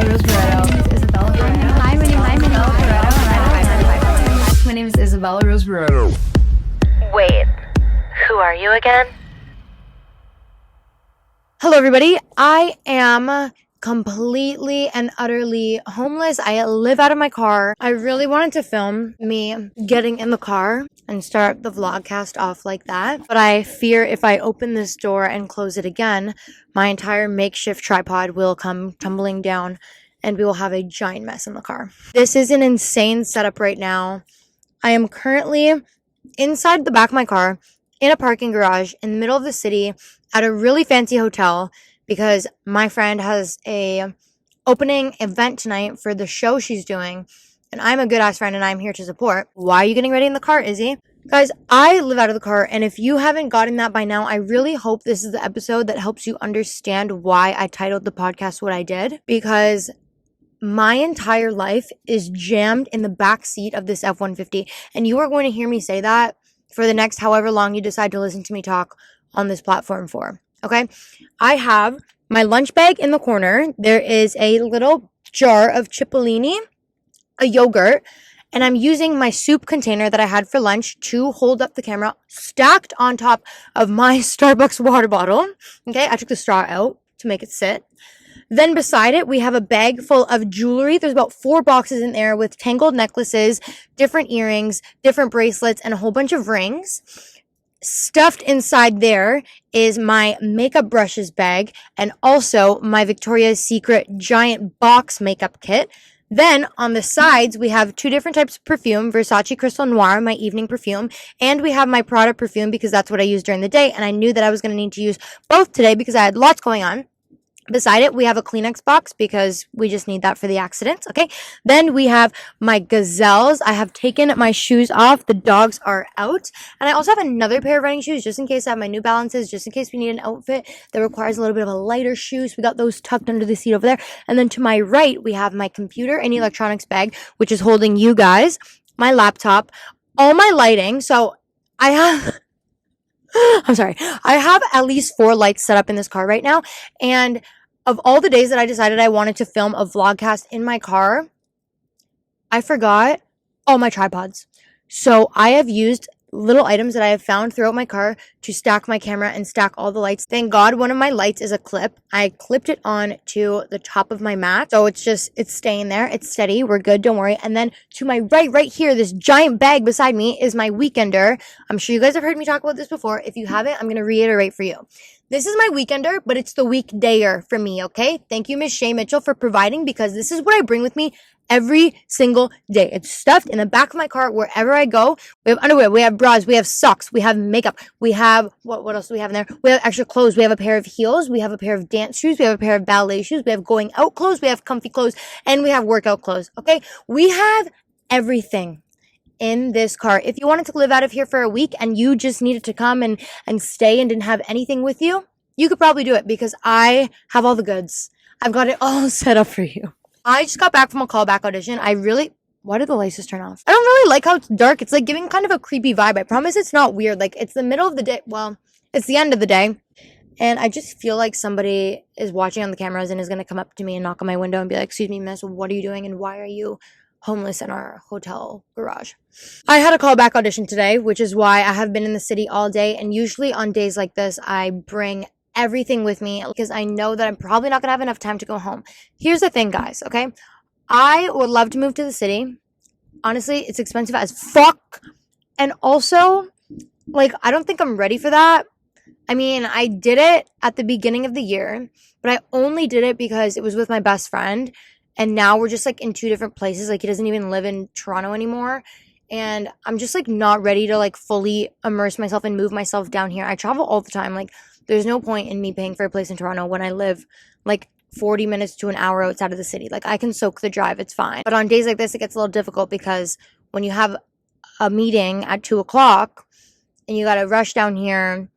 My name is Isabella Rose Barreto. Wait, who are you again? Hello, everybody. I am completely and utterly homeless. I live out of my car. I really wanted to film me getting in the car and start the vlogcast off like that, but I fear if I open this door and close it again, my entire makeshift tripod will come tumbling down and we will have a giant mess in the car. This is an insane setup right now. I am currently inside the back of my car in a parking garage in the middle of the city at a really fancy hotel because my friend has a opening event tonight for the show she's doing, and I'm a good ass friend and I'm here to support. Why are you getting ready in the car, Izzy? Guys, I live out of the car, and if you haven't gotten that by now, I really hope this is the episode that helps you understand why I titled the podcast what I did, because my entire life is jammed in the back seat of this F-150, and you are going to hear me say that for the next however long you decide to listen to me talk on this platform for, okay? I have my lunch bag in the corner. There is a little jar of Cipollini, a yogurt, and I'm using my soup container that I had for lunch to hold up the camera, stacked on top of my Starbucks water bottle, okay? I took the straw out to make it sit. Then beside it, we have a bag full of jewelry. There's about 4 boxes in there with tangled necklaces, different earrings, different bracelets, and a whole bunch of rings. Stuffed inside there is my makeup brushes bag and also my Victoria's Secret giant box makeup kit. Then on the sides, we have 2 different types of perfume, Versace Crystal Noir, my evening perfume, and we have my Prada perfume because that's what I use during the day, and I knew that I was going to need to use both today because I had lots going on. Beside it, we have a Kleenex box because we just need that for the accidents, okay? Then we have my gazelles. I have taken my shoes off. The dogs are out. And I also have another pair of running shoes just in case I have my New Balances, just in case we need an outfit that requires a little bit of a lighter shoe. So we got those tucked under the seat over there. And then to my right, we have my computer and electronics bag, which is holding you guys, my laptop, all my lighting. So I have... I have at least 4 lights set up in this car right now. And of all the days that I decided I wanted to film a vlogcast in my car, I forgot all my tripods. So I have used little items that I have found throughout my car to stack my camera and stack all the lights. Thank God one of my lights is a clip. I clipped it on to the top of my mat. So it's staying there. It's steady. We're good. Don't worry. And then to my right here, this giant bag beside me is my weekender. I'm sure you guys have heard me talk about this before. If you haven't, I'm going to reiterate for you. This is my weekender, but it's the weekdayer for me, okay? Thank you, Miss Shay Mitchell, for providing, because this is what I bring with me every single day. It's stuffed in the back of my car wherever I go. We have underwear, we have bras, we have socks, we have makeup, we have, what else do we have in there? We have extra clothes, we have a pair of heels, we have a pair of dance shoes, we have a pair of ballet shoes, we have going out clothes, we have comfy clothes, and we have workout clothes, okay? We have everything in this car. If you wanted to live out of here for a week and you just needed to come and stay and didn't have anything with you, you could probably do it because I have all the goods. I've got it all set up for you. I just got back from a callback audition. Why did the lights just turn off? I don't really like how it's dark. It's like giving kind of a creepy vibe. I promise it's not weird. Like, it's the middle of the day. Well, it's the end of the day. And I just feel like somebody is watching on the cameras and is going to come up to me and knock on my window and be like, "Excuse me, miss, what are you doing? And why are you homeless in our hotel garage?" I had a callback audition today, which is why I have been in the city all day. And usually on days like this, I bring everything with me because I know that I'm probably not gonna have enough time to go home. Here's the thing, guys, okay? I would love to move to the city. Honestly, it's expensive as fuck. And also, like, I don't think I'm ready for that. I mean, I did it at the beginning of the year, but I only did it because it was with my best friend. And now we're just like in 2 different places. Like, he doesn't even live in Toronto anymore. And I'm just like not ready to like fully immerse myself and move myself down here. I travel all the time. Like, there's no point in me paying for a place in Toronto when I live like 40 minutes to an hour outside of the city. Like, I can soak the drive. It's fine. But on days like this, it gets a little difficult because when you have a meeting at 2 o'clock and you got to rush down here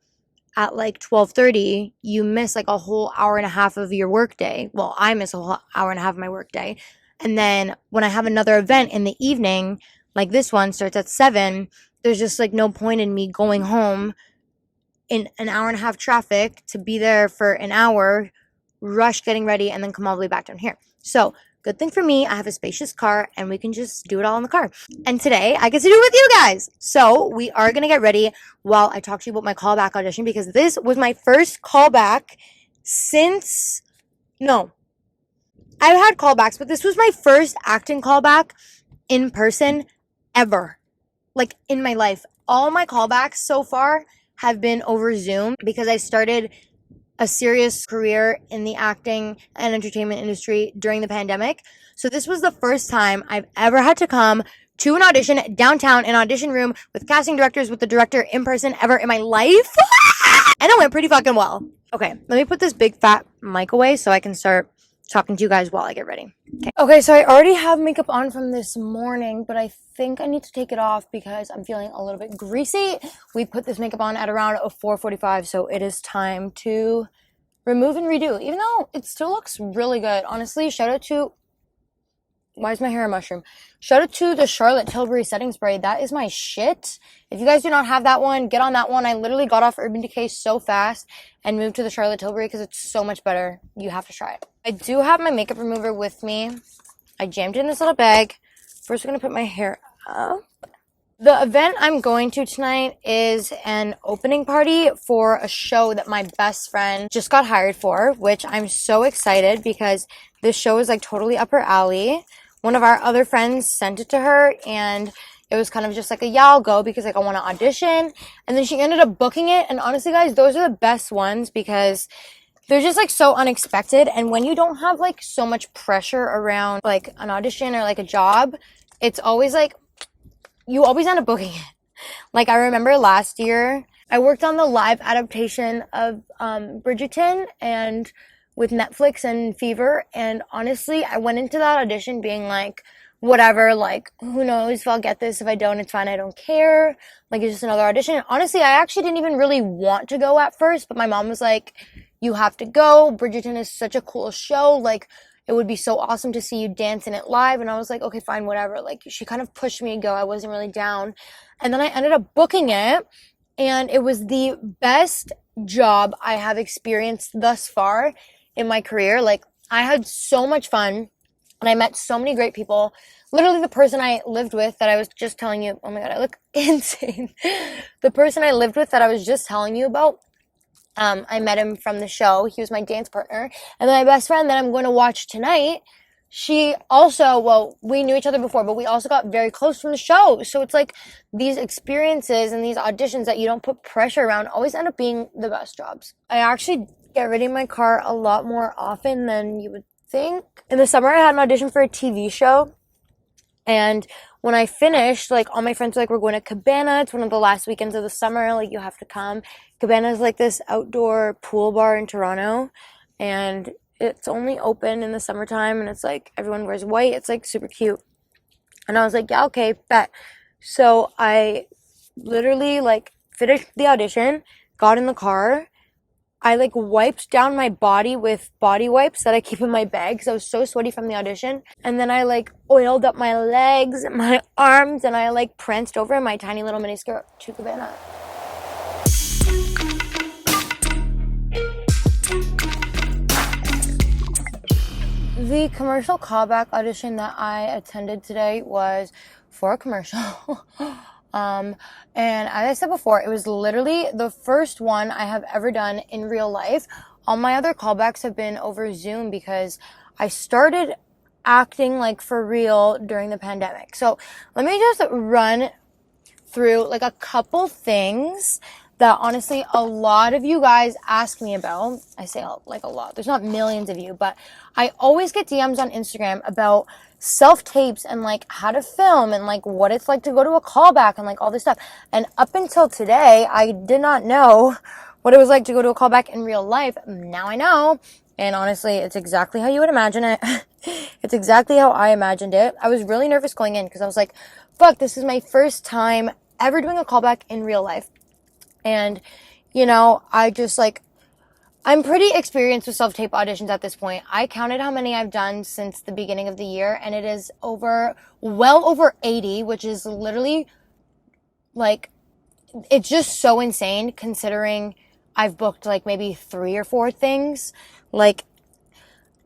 at like 12:30, you miss like a whole hour and a half of your work day. Well, I miss a whole hour and a half of my work day. And then when I have another event in the evening, like this one starts at 7, there's just like no point in me going home in an hour and a half traffic to be there for an hour rush getting ready, and then come all the way back down here. So good thing for me, I have a spacious car and we can just do it all in the car. And today I get to do it with you guys. So we are going to get ready while I talk to you about my callback audition, because this was my first callback since, no, I've had callbacks, but this was my first acting callback in person ever, like in my life. All my callbacks so far have been over Zoom because I started a serious career in the acting and entertainment industry during the pandemic. So this was the first time I've ever had to come to an audition downtown, an audition room with casting directors, with the director in person ever in my life. And it went pretty fucking well. Okay, let me put this big fat mic away so I can start talking to you guys while I get ready. Okay, so I already have makeup on from this morning, but I think I need to take it off because I'm feeling a little bit greasy. We put this makeup on at around 4:45, so it is time to remove and redo, even though it still looks really good. Honestly, shout out to, why is my hair a mushroom? Shout out to the Charlotte Tilbury setting spray. That is my shit. If you guys do not have that one, get on that one. I literally got off Urban Decay so fast and moved to the Charlotte Tilbury because it's so much better. You have to try it. I do have my makeup remover with me. I jammed it in this little bag. First, we're going to put my hair up. The event I'm going to tonight is an opening party for a show that my best friend just got hired for, which I'm so excited because this show is like totally up her alley. One of our other friends sent it to her, and it was kind of just like a, yeah, I'll go because like I want to audition. And then she ended up booking it. And honestly, guys, those are the best ones because they're just like so unexpected. And when you don't have like so much pressure around like an audition or like a job, it's always like, you always end up booking it. Like I remember last year, I worked on the live adaptation of Bridgerton and with Netflix and Fever. And honestly, I went into that audition being like, whatever, like, who knows if I'll get this. If I don't, it's fine. I don't care. Like, it's just another audition. Honestly, I actually didn't even really want to go at first, but my mom was like, you have to go. Bridgerton is such a cool show. Like, it would be so awesome to see you dance in it live. And I was like, okay, fine, whatever. Like, she kind of pushed me to go. I wasn't really down. And then I ended up booking it. And it was the best job I have experienced thus far in my career. Like, I had so much fun. And I met so many great people. Literally the person I lived with that I was just telling you, oh my God, I look insane. The person I lived with that I was just telling you about, I met him from the show. He was my dance partner. And then my best friend that I'm going to watch tonight, she also, well, we knew each other before, but we also got very close from the show. So it's like these experiences and these auditions that you don't put pressure around always end up being the best jobs. I actually get ready in my car a lot more often than you would think. In the summer, I had an audition for a TV show. And when I finished, like, all my friends were like, we're going to Cabana. It's one of the last weekends of the summer. Like, you have to come. Cabana is like this outdoor pool bar in Toronto. And it's only open in the summertime. And it's like, everyone wears white. It's like super cute. And I was like, yeah, okay, bet. So I literally like finished the audition, got in the car. I like wiped down my body with body wipes that I keep in my bag because I was so sweaty from the audition. And then I like oiled up my legs, my arms, and I like pranced over in my tiny little miniskirt to Cabana. The commercial callback audition that I attended today was for a commercial. And as I said before, it was literally the first one I have ever done in real life. All my other callbacks have been over Zoom because I started acting like for real during the pandemic. So let me just run through like a couple things that honestly a lot of you guys ask me about. I say like a lot. There's not millions of you, but I always get DMs on Instagram about self-tapes and like how to film and like what it's like to go to a callback and like all this stuff. And up until today, I did not know what it was like to go to a callback in real life. Now I know. And honestly, it's exactly how you would imagine it. It's exactly how I imagined it. I was really nervous going in because I was like, fuck, this is my first time ever doing a callback in real life. And, you know, I just like, I'm pretty experienced with self-tape auditions at this point. I counted how many I've done since the beginning of the year, and it is well over 80, which is literally like, it's just so insane considering I've booked like maybe 3 or 4 things. Like,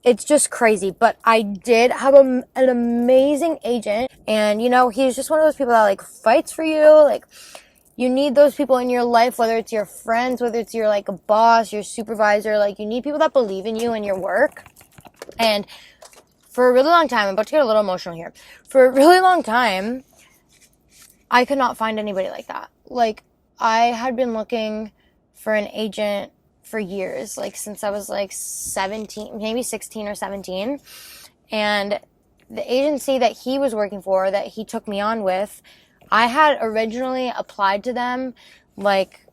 it's just crazy. But I did have an amazing agent, and you know, he's just one of those people that like fights for you. Like, you need those people in your life, whether it's your friends, whether it's your like a boss, your supervisor. Like, you need people that believe in you and your work. And for a really long time, I'm about to get a little emotional here. For a really long time, I could not find anybody like that. Like, I had been looking for an agent for years, like since I was like 17, maybe 16 or 17. And the agency that he was working for, that he took me on with, I had originally applied to them like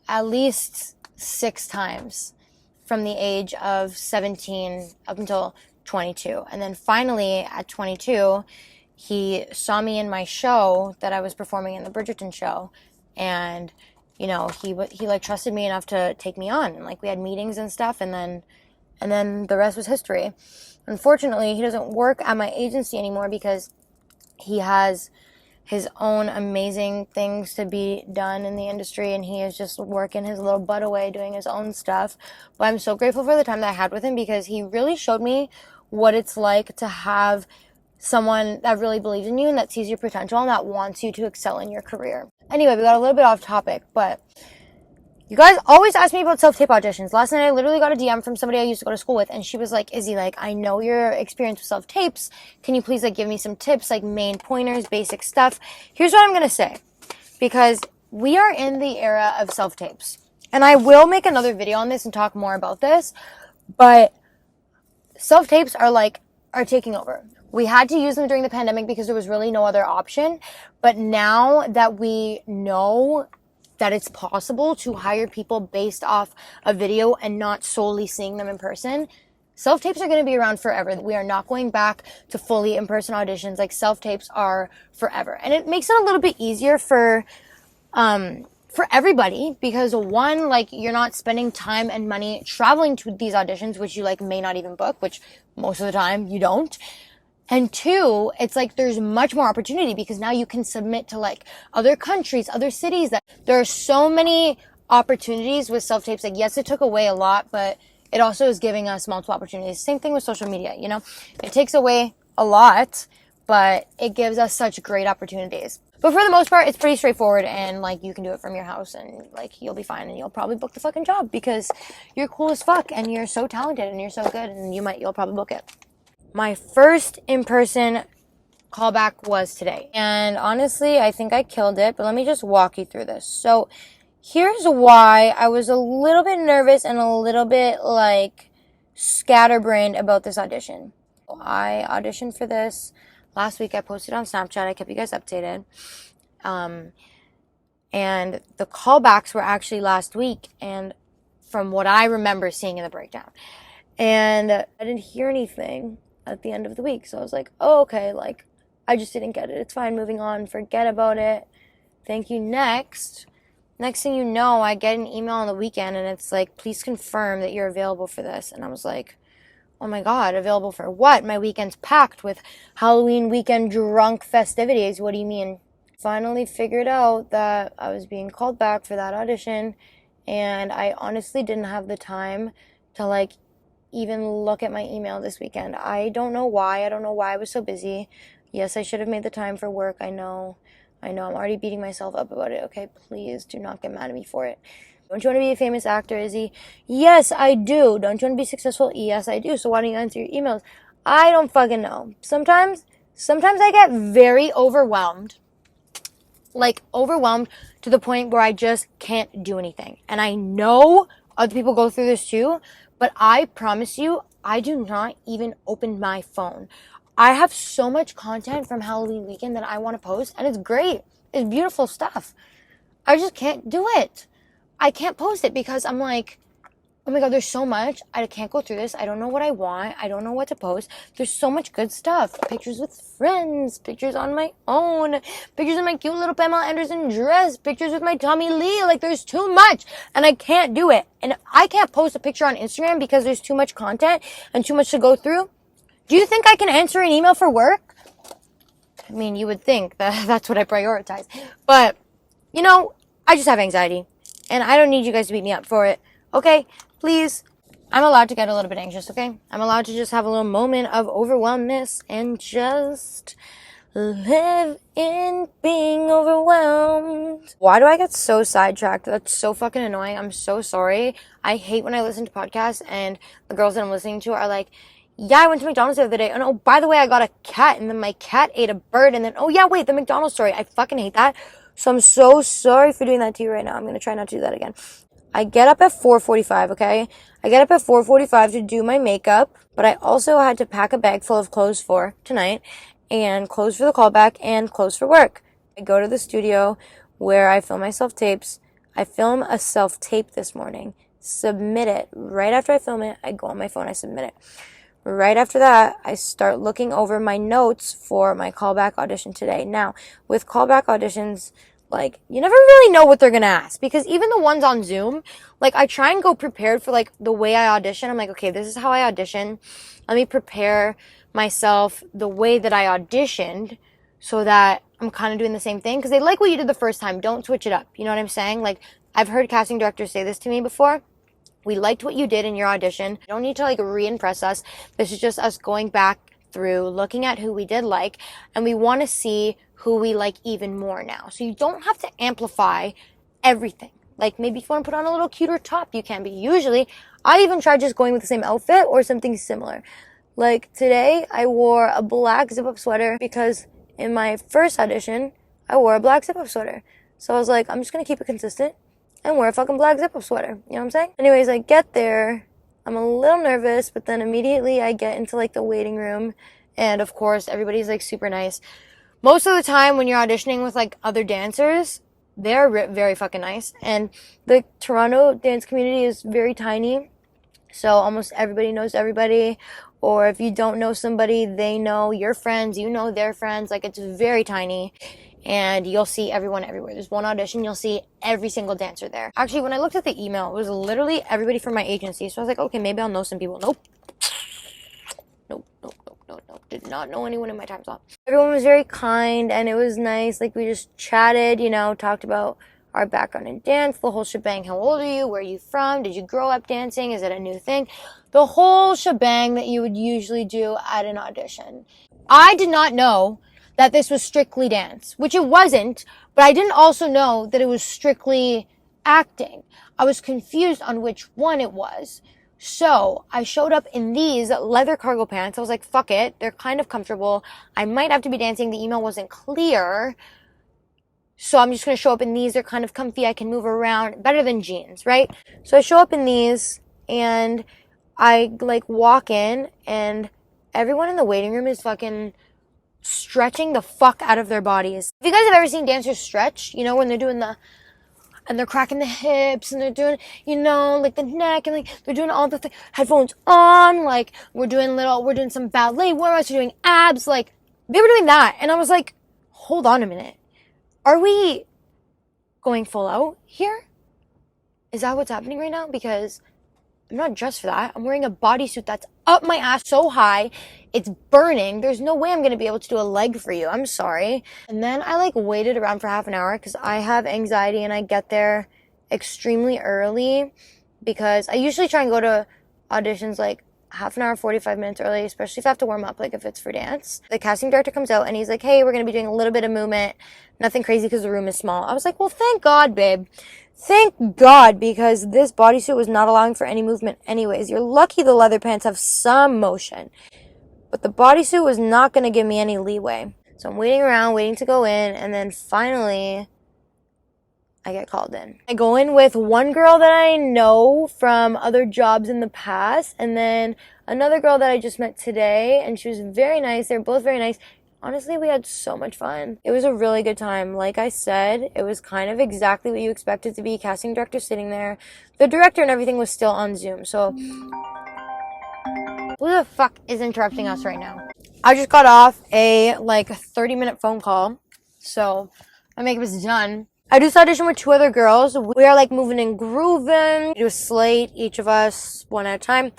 at least 6 times from the age of 17 up until 22. And then finally at 22, he saw me in my show that I was performing in the Bridgerton show. And, you know, he like trusted me enough to take me on. And like, we had meetings and stuff, and then the rest was history. Unfortunately, he doesn't work at my agency anymore because he has his own amazing things to be done in the industry, and he is just working his little butt away doing his own stuff. But I'm so grateful for the time that I had with him, because he really showed me what it's like to have someone that really believes in you and that sees your potential and that wants you to excel in your career. Anyway, we got a little bit off topic, but you guys always ask me about self-tape auditions. Last night I literally got a DM from somebody I used to go to school with, and she was like, Izzy, like, I know your experience with self-tapes. Can you please like give me some tips, like main pointers, basic stuff? Here's what I'm going to say, because we are in the era of self-tapes, and I will make another video on this and talk more about this, but self-tapes are taking over. We had to use them during the pandemic because there was really no other option. But now that we know that it's possible to hire people based off a video and not solely seeing them in person, self-tapes are going to be around forever. We are not going back to fully in-person auditions. Like, self-tapes are forever. And it makes it a little bit easier for everybody, because one, like, you're not spending time and money traveling to these auditions, which you like may not even book, which most of the time you don't. And two, it's like there's much more opportunity, because now you can submit to like other countries, other cities. That there are so many opportunities with self-tapes. Like, yes, it took away a lot, but it also is giving us multiple opportunities. Same thing with social media, you know, it takes away a lot, but it gives us such great opportunities. But for the most part, it's pretty straightforward, and like, you can do it from your house, and like, you'll be fine, and you'll probably book the fucking job because you're cool as fuck and you're so talented and you're so good, and you'll probably book it. My first in-person callback was today. And honestly, I think I killed it, but let me just walk you through this. So here's why I was a little bit nervous and a little bit like scatterbrained about this audition. I auditioned for this last week. I posted on Snapchat. I kept you guys updated. And the callbacks were actually last week, and from what I remember seeing in the breakdown. And I didn't hear anything at the end of the week. So I was like, oh, okay, like, I just didn't get it. It's fine, moving on, forget about it. Thank you, next. Next thing you know, I get an email on the weekend, and it's like, please confirm that you're available for this. And I was like, oh my God, available for what? My weekend's packed with Halloween weekend drunk festivities. What do you mean? Finally figured out that I was being called back for that audition, and I honestly didn't have the time to like even look at my email this weekend. I don't know why. I don't know why I was so busy. Yes, I should have made the time for work. I know. I'm already beating myself up about it. Okay, please do not get mad at me for it. Don't you want to be a famous actor, Izzy? Yes, I do. Don't you want to be successful? Yes, I do. So why don't you answer your emails? I don't fucking know. Sometimes I get very overwhelmed. Like, overwhelmed to the point where I just can't do anything. And I know other people go through this too, but I promise you, I do not even open my phone. I have so much content from Halloween weekend that I want to post, and it's great. It's beautiful stuff. I just can't do it. I can't post it because I'm like, oh my God, there's so much. I can't go through this. I don't know what I want. I don't know what to post. There's so much good stuff. Pictures with friends, pictures on my own, pictures of my cute little Pamela Anderson dress, pictures with my Tommy Lee. Like, there's too much, and I can't do it. And I can't post a picture on Instagram because there's too much content and too much to go through. Do you think I can answer an email for work? I mean, you would think that that's what I prioritize. But, you know, I just have anxiety, and I don't need you guys to beat me up for it. Okay? Please. I'm allowed to get a little bit anxious, okay? I'm allowed to just have a little moment of overwhelmness and just live in being overwhelmed. Why do I get so sidetracked? That's so fucking annoying. I'm so sorry. I hate when I listen to podcasts and the girls that I'm listening to are like, yeah, I went to McDonald's the other day. And oh, by the way, I got a cat and then my cat ate a bird. And then, oh yeah, wait, the McDonald's story. I fucking hate that. So I'm so sorry for doing that to you right now. I'm going to try not to do that again. I get up at 4:45, okay? I get up at 4:45 to do my makeup, but I also had to pack a bag full of clothes for tonight, and clothes for the callback, and clothes for work. I go to the studio where I film my self-tapes. I film a self-tape this morning, submit it. Right after I film it, I go on my phone, I submit it. Right after that, I start looking over my notes for my callback audition today. Now, with callback auditions, like, you never really know what they're gonna ask, because even the ones on Zoom, like, I try and go prepared for, like, the way I audition. I'm like, okay, this is how I audition. Let me prepare myself the way that I auditioned so that I'm kind of doing the same thing, because they like what you did the first time. Don't switch it up. You know what I'm saying? Like, I've heard casting directors say this to me before. We liked what you did in your audition. You don't need to, like, re-impress us. This is just us going back through, looking at who we did like, and we want to see who we like even more now. So you don't have to amplify everything. Like, maybe if you want to put on a little cuter top, you can. But usually, I even try just going with the same outfit or something similar. Like, today, I wore a black zip-up sweater because in my first audition, I wore a black zip-up sweater. So I was like, I'm just going to keep it consistent and wear a fucking black zip-up sweater. You know what I'm saying? Anyways, I get there. I'm a little nervous, but then immediately I get into, like, the waiting room. And, of course, everybody's, like, super nice. Most of the time when you're auditioning with, like, other dancers, they're very fucking nice. And the Toronto dance community is very tiny. So almost everybody knows everybody. Or if you don't know somebody, they know your friends, you know their friends. Like, it's very tiny. And you'll see everyone everywhere. There's one audition, you'll see every single dancer there. Actually, when I looked at the email, it was literally everybody from my agency. So I was like, okay, maybe I'll know some people. Nope. Nope. Did not know anyone in my time slot. Everyone was very kind and it was nice. Like, we just chatted, you know, talked about our background in dance, the whole shebang. How old are you? Where are you from? Did you grow up dancing? Is it a new thing? The whole shebang that you would usually do at an audition. I did not know that this was strictly dance, which it wasn't, but I didn't also know that it was strictly acting. I was confused on which one it was. So I showed up in these leather cargo pants. I was like, fuck it. They're kind of comfortable. I might have to be dancing. The email wasn't clear. So I'm just going to show up in these. They're kind of comfy. I can move around better than jeans, right? So I show up in these and I, like, walk in and everyone in the waiting room is fucking stretching the fuck out of their bodies. If you guys have ever seen dancers stretch, you know, when they're doing and they're cracking the hips and they're doing, you know, like the neck and, like, they're doing all the headphones on, like, we're doing some ballet warm-ups, we're doing abs, like, they were doing that. And I was like, hold on a minute. Are we going full out here? Is that what's happening right now? Because I'm not dressed for that. I'm wearing a bodysuit that's up my ass so high. It's burning. There's no way I'm going to be able to do a leg for you. I'm sorry. And then I, like, waited around for half an hour because I have anxiety and I get there extremely early because I usually try and go to auditions, like, half an hour, 45 minutes early, especially if I have to warm up, like, if it's for dance. The casting director comes out and he's like, hey, we're going to be doing a little bit of movement. Nothing crazy because the room is small. I was like, well, thank God, babe. Thank God, because this bodysuit was not allowing for any movement anyways. You're lucky the leather pants have some motion. But the bodysuit was not going to give me any leeway. So I'm waiting around, waiting to go in, and then finally I get called in. I go in with one girl that I know from other jobs in the past, and then another girl that I just met today, and she was very nice. They're both very nice. Honestly, we had so much fun. It was a really good time. Like I said, it was kind of exactly what you expect it to be. Casting director sitting there. The director and everything was still on Zoom. So, who the fuck is interrupting us right now? I just got off a, like, 30-minute phone call. So, my makeup is done. I do this audition with two other girls. We are, like, moving and grooving. We do a slate, each of us, one at a time.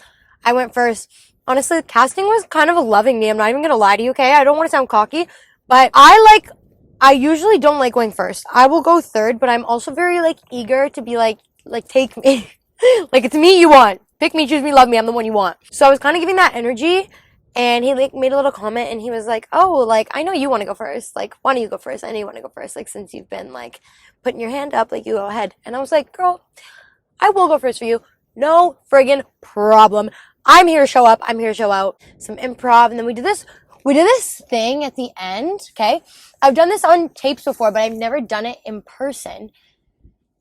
I went first. Honestly, casting was kind of loving me. I'm not even gonna lie to you, okay? I don't want to sound cocky, but I usually don't like going first. I will go third, but I'm also very, like, eager to be like, take me. Like, it's me you want. Pick me, choose me, love me. I'm the one you want. So I was kind of giving that energy. And he like made a little comment and he was like, oh, like, I know you want to go first. Like, why don't you go first? I know you want to go first. Like, since you've been like putting your hand up, like, you go ahead. And I was like, girl, I will go first for you. No friggin' problem. I'm here to show up. I'm here to show out. Some improv. And then we did this thing at the end. Okay. I've done this on tapes before, but I've never done it in person.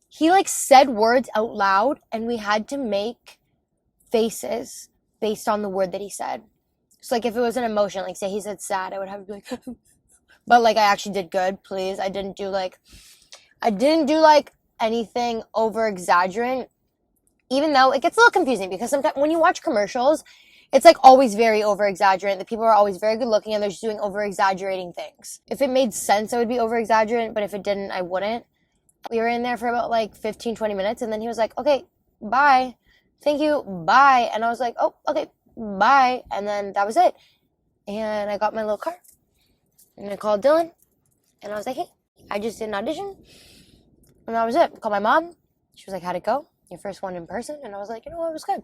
He like said words out loud and we had to make faces based on the word that he said. So, like, if it was an emotion, like, say he said sad, I would have to be like, but, like, I actually did good, please. I didn't do, like, anything over-exaggerant, even though it gets a little confusing, because sometimes when you watch commercials, it's, like, always very over-exaggerant. The people are always very good-looking, and they're just doing over-exaggerating things. If it made sense, I would be over-exaggerant, but if it didn't, I wouldn't. We were in there for about, like, 15, 20 minutes, and then he was like, okay, bye. Thank you, bye. And I was like, oh, okay, bye. And then that was it. And I got my little car. And I called Dylan. And I was like, hey, I just did an audition. And that was it. I called my mom. She was like, how'd it go? Your first one in person? And I was like, you know what, it was good.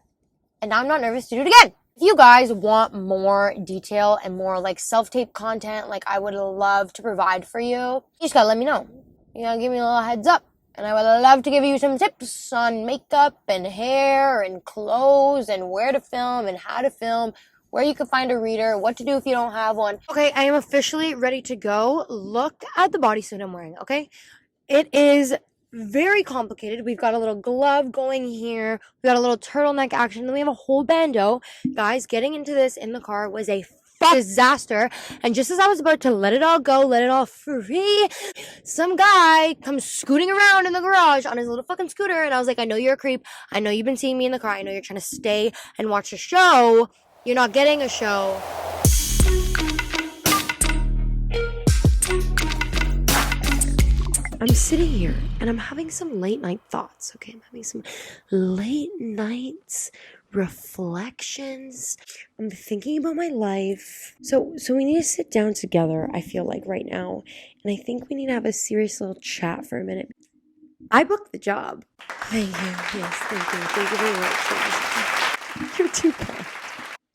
And now I'm not nervous to do it again. If you guys want more detail and more like self-tape content, like I would love to provide for you, you just gotta let me know. You gotta give me a little heads up. And I would love to give you some tips on makeup and hair and clothes and where to film and how to film, where you can find a reader, what to do if you don't have one. Okay, I am officially ready to go. Look at the bodysuit I'm wearing, okay? It is very complicated. We've got a little glove going here. We got a little turtleneck action. Then we have a whole bandeau. Guys, getting into this in the car was a disaster. And just as I was about to let it all go, let it all free, some guy comes scooting around in the garage on his little fucking scooter. And I was like, I know you're a creep. I know you've been seeing me in the car. I know you're trying to stay and watch a show. You're not getting a show. I'm sitting here and I'm having some late night thoughts, okay? I'm having some late nights, reflections. I'm thinking about my life. So we need to sit down together, I feel like, right now. And I think we need to have a serious little chat for a minute. I booked the job. Thank you. Yes, thank you. Thank you very much. You're too kind.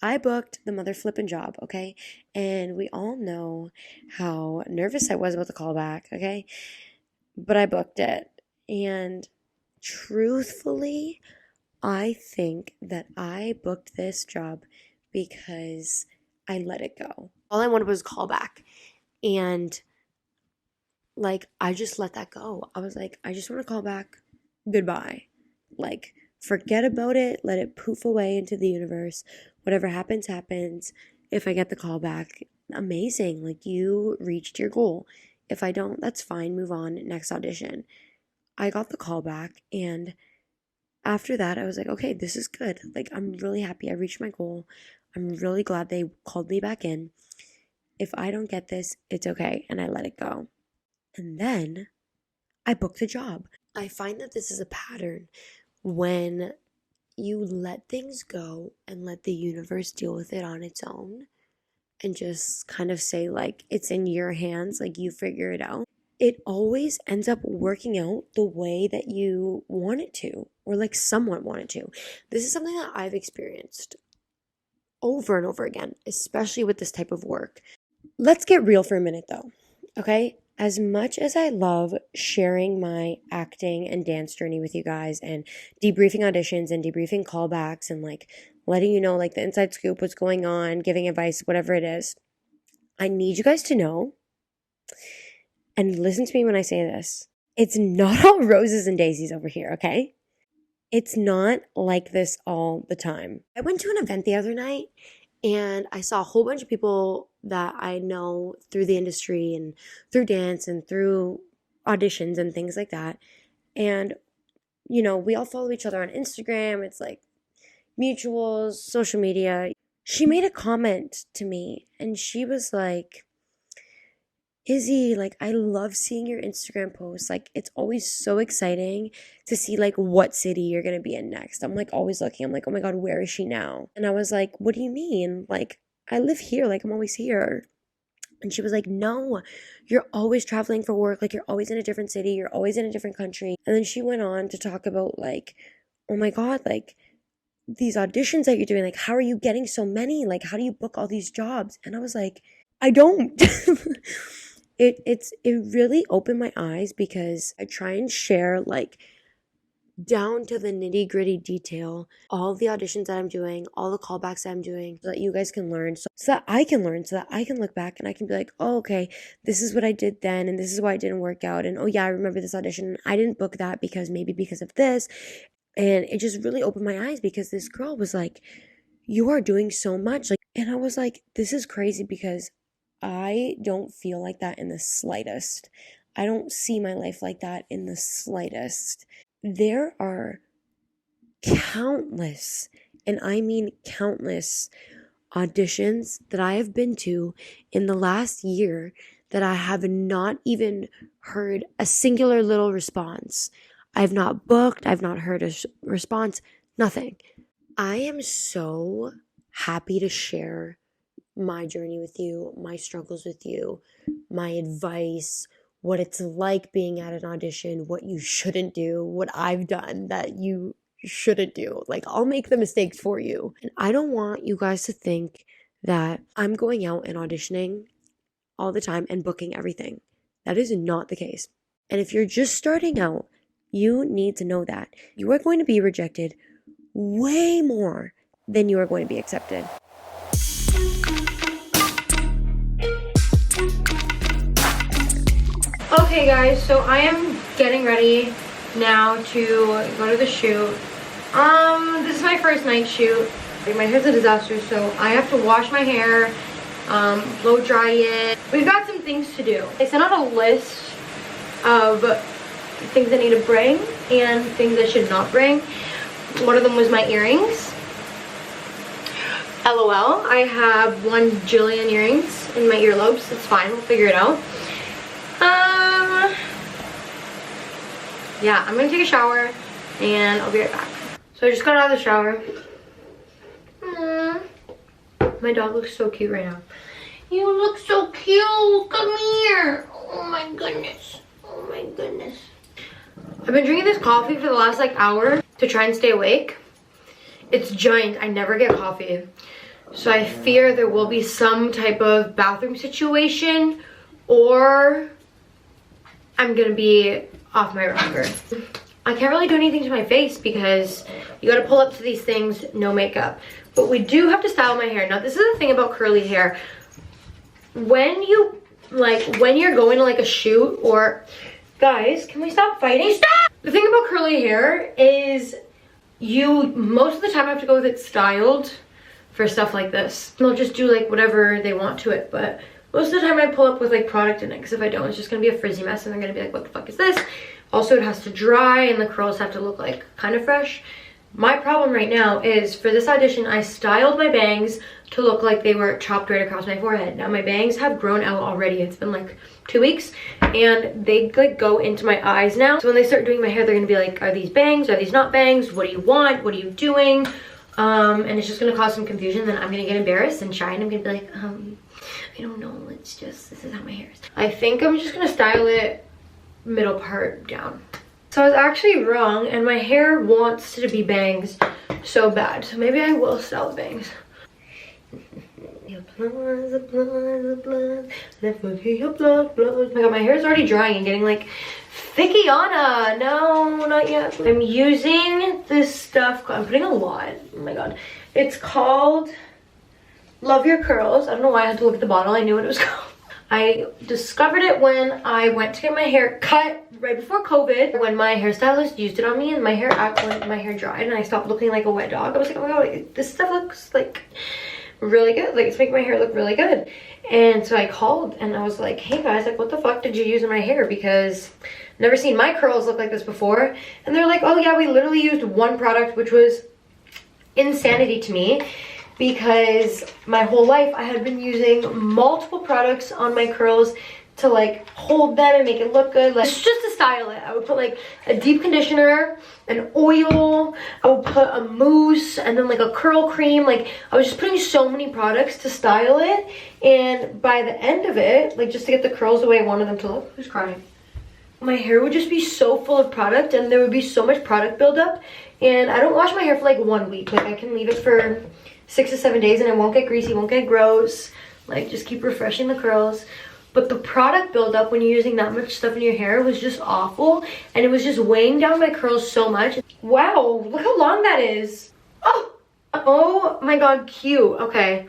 I booked the mother flipping job, okay? And we all know how nervous I was about the callback, okay? But I booked it. And truthfully, I think that I booked this job because I let it go. All I wanted was a callback. And like, I just let that go. I was like, I just want to call back. Goodbye. Like, forget about it. Let it poof away into the universe. Whatever happens, happens. If I get the call back, amazing. Like, you reached your goal. If I don't, that's fine. Move on. Next audition. I got the call back, and after that, I was like, okay, this is good. Like, I'm really happy. I reached my goal. I'm really glad they called me back in. If I don't get this, it's okay. And I let it go. And then I booked the job. I find that this is a pattern when you let things go and let the universe deal with it on its own and just kind of say, like, it's in your hands, like, you figure it out. It always ends up working out the way that you want it to, or like somewhat want it to. This is something that I've experienced over and over again, especially with this type of work. Let's get real for a minute though, okay? As much as I love sharing my acting and dance journey with you guys and debriefing auditions and debriefing callbacks and like letting you know like the inside scoop, what's going on, giving advice, whatever it is, I need you guys to know, and listen to me when I say this, it's not all roses and daisies over here, okay? It's not like this all the time. I went to an event the other night and I saw a whole bunch of people that I know through the industry and through dance and through auditions and things like that. And, you know, we all follow each other on Instagram. It's like mutuals, social media. She made a comment to me and she was like, Izzy, like, I love seeing your Instagram posts. Like, it's always so exciting to see, like, what city you're going to be in next. I'm, like, always looking. I'm like, oh, my God, where is she now? And I was like, what do you mean? Like, I live here. Like, I'm always here. And she was like, no, you're always traveling for work. Like, you're always in a different city. You're always in a different country. And then she went on to talk about, like, oh, my God, like, these auditions that you're doing, like, how are you getting so many? Like, how do you book all these jobs? And I was like, I don't. It really opened my eyes because I try and share, like, down to the nitty gritty detail, all the auditions that I'm doing, all the callbacks that I'm doing, so that you guys can learn, so that I can learn, so that I can look back and I can be like, oh, okay, this is what I did then, and this is why it didn't work out, and oh yeah, I remember this audition, I didn't book that because of this. And it just really opened my eyes because this girl was like, you are doing so much. Like, and I was like, this is crazy because I don't feel like that in the slightest. I don't see my life like that in the slightest. There are countless, and I mean countless, auditions that I have been to in the last year that I have not even heard a singular little response. I've not booked, I've not heard a response, nothing. I am so happy to share my journey with you, my struggles with you, my advice, what it's like being at an audition, what you shouldn't do, what I've done that you shouldn't do. Like, I'll make the mistakes for you. And I don't want you guys to think that I'm going out and auditioning all the time and booking everything. That is not the case. And if you're just starting out, you need to know that you are going to be rejected way more than you are going to be accepted. Okay guys, so I am getting ready now to go to the shoot. This is my first night shoot. My hair's a disaster, so I have to wash my hair, blow dry it. We've got some things to do. I sent out a list of things I need to bring and things I should not bring. One of them was my earrings. LOL, I have 1 jillion earrings in my earlobes. It's fine, we'll figure it out. Yeah, I'm gonna take a shower and I'll be right back. So I just got out of the shower. My dog looks so cute right now. You look so cute, come here. Oh my goodness, oh my goodness. I've been drinking this coffee for the last like hour to try and stay awake. It's giant, I never get coffee. So I fear there will be some type of bathroom situation or I'm gonna be off my rocker. I can't really do anything to my face because you gotta pull up to these things, no makeup. But we do have to style my hair. Now this is the thing about curly hair. When you're going to like a shoot or, guys, can we stop fighting? Stop! The thing about curly hair is you most of the time have to go with it styled for stuff like this. They'll just do like whatever they want to it, but most of the time I pull up with like product in it because if I don't, it's just gonna be a frizzy mess and they're gonna be like, what the fuck is this? Also, it has to dry and the curls have to look like kind of fresh. My problem right now is for this audition, I styled my bangs to look like they were chopped right across my forehead. Now my bangs have grown out already. It's been like 2 weeks and they like go into my eyes now. So when they start doing my hair, they're gonna be like, are these bangs? Are these not bangs? What do you want? What are you doing? And it's just gonna cause some confusion. Then I'm gonna get embarrassed and shy and I'm gonna be like, I don't know, it's just, this is how my hair is. I think I'm just gonna style it middle part down. So I was actually wrong and my hair wants to be bangs so bad. So maybe I will style the bangs. Oh my god, my hair is already drying and getting like thickiana. No, not yet. I'm using this stuff. I'm putting a lot. Oh my god. It's called Love Your Curls. I don't know why I had to look at the bottle. I knew what it was called. I discovered it when I went to get my hair cut right before COVID, when my hairstylist used it on me and my hair dried and I stopped looking like a wet dog. I was like, oh my god, this stuff looks like really good. Like, it's making my hair look really good. And so I called and I was like, hey guys, like what the fuck did you use in my hair? Because I've never seen my curls look like this before. And they're like, oh yeah, we literally used one product, which was insanity to me. Because my whole life I had been using multiple products on my curls to like hold them and make it look good. Like just to style it. I would put like a deep conditioner, an oil, I would put a mousse, and then like a curl cream. Like I was just putting so many products to style it. And by the end of it, like just to get the curls the way I wanted them to look. Who's crying? my hair would just be so full of product and there would be so much product buildup. And I don't wash my hair for like 1 week. Like I can leave it for 6 to 7 days and it won't get greasy, won't get gross. Like just keep refreshing the curls. But the product buildup when you're using that much stuff in your hair was just awful. And it was just weighing down my curls so much. Wow, look how long that is. Oh my god, cute. Okay,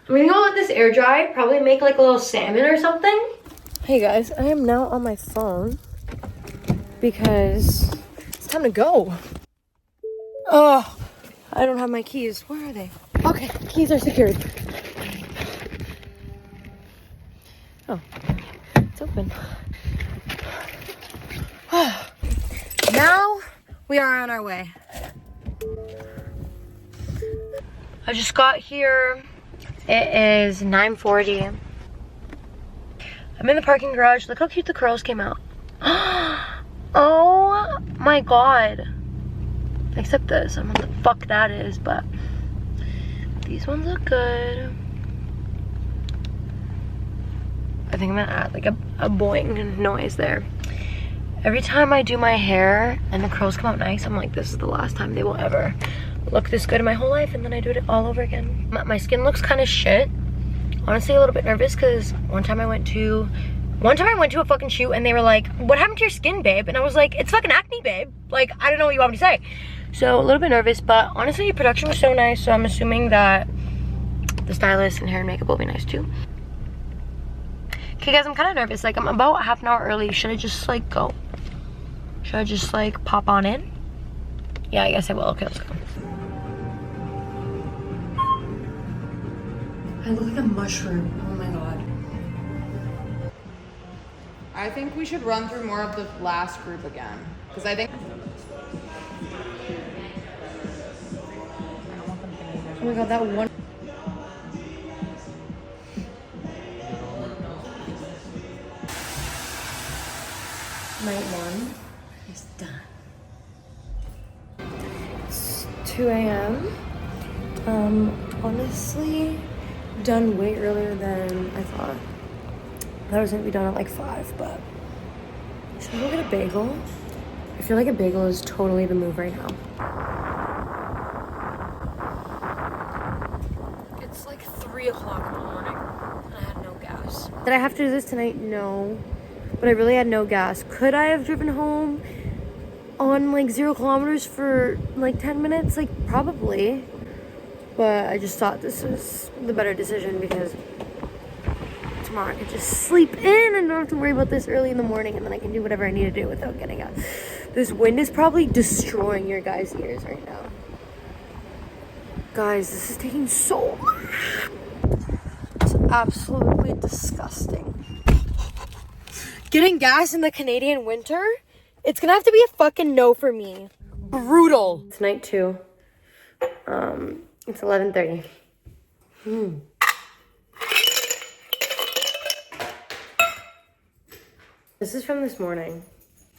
I'm gonna go let this air dry. Probably make like a little salmon or something. Hey guys, I am now on my phone because it's time to go. Oh, I don't have my keys. Where are they? Okay, keys are secured. Oh, it's open. Now we are on our way. I just got here. It is 9:40. I'm in the parking garage. Look how cute the curls came out. Oh my god. Except this. I don't know what the fuck that is, but these ones look good. I think I'm gonna add like a boing noise there. Every time I do my hair and the curls come out nice, I'm like, this is the last time they will ever look this good in my whole life, and then I do it all over again. My skin looks kind of shit. Honestly, a little bit nervous because one time I went to a fucking shoot and they were like, what happened to your skin, babe? And I was like, it's fucking acne, babe. Like, I don't know what you want me to say. So a little bit nervous, but honestly, production was so nice. So I'm assuming that the stylist and hair and makeup will be nice too. Okay guys, I'm kind of nervous. Like I'm about half an hour early. Should I just like go? Should I just like pop on in? Yeah, I guess I will. Okay, let's go. I look like a mushroom. Oh my god. I think we should run through more of the last group again. Because I think... Oh my god, that one... Night one is done. It's 2 a.m. Honestly, done way earlier than I thought. I thought I was gonna be done at like 5, but should I go get a bagel? I feel like a bagel is totally the move right now. It's like 3 o'clock in the morning and I had no gas. Did I have to do this tonight? No. But I really had no gas. Could I have driven home on like 0 kilometers for like 10 minutes? Like probably. But I just thought this was the better decision because tomorrow I could just sleep in and don't have to worry about this early in the morning, and then I can do whatever I need to do without getting up. This wind is probably destroying your guys' ears right now. Guys, this is taking so long. It's absolutely disgusting. Getting gas in the Canadian winter, it's gonna have to be a fucking no for me. Brutal. It's night 2. It's 11:30. This is from this morning,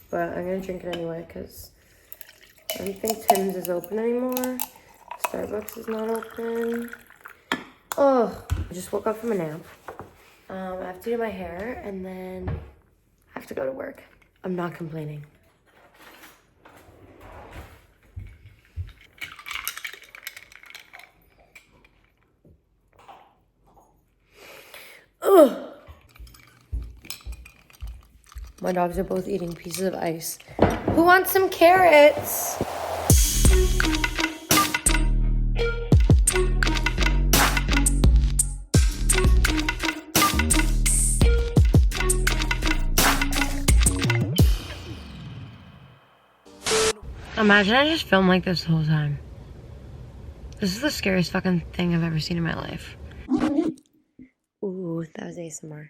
but I'm gonna drink it anyway because I don't think Tim's is open anymore. Starbucks is not open. Oh, I just woke up from a nap. I have to do my hair and then I have to go to work. I'm not complaining. Ugh. My dogs are both eating pieces of ice. Who wants some carrots? Imagine I just film like this the whole time. This is the scariest fucking thing I've ever seen in my life. Ooh, that was ASMR.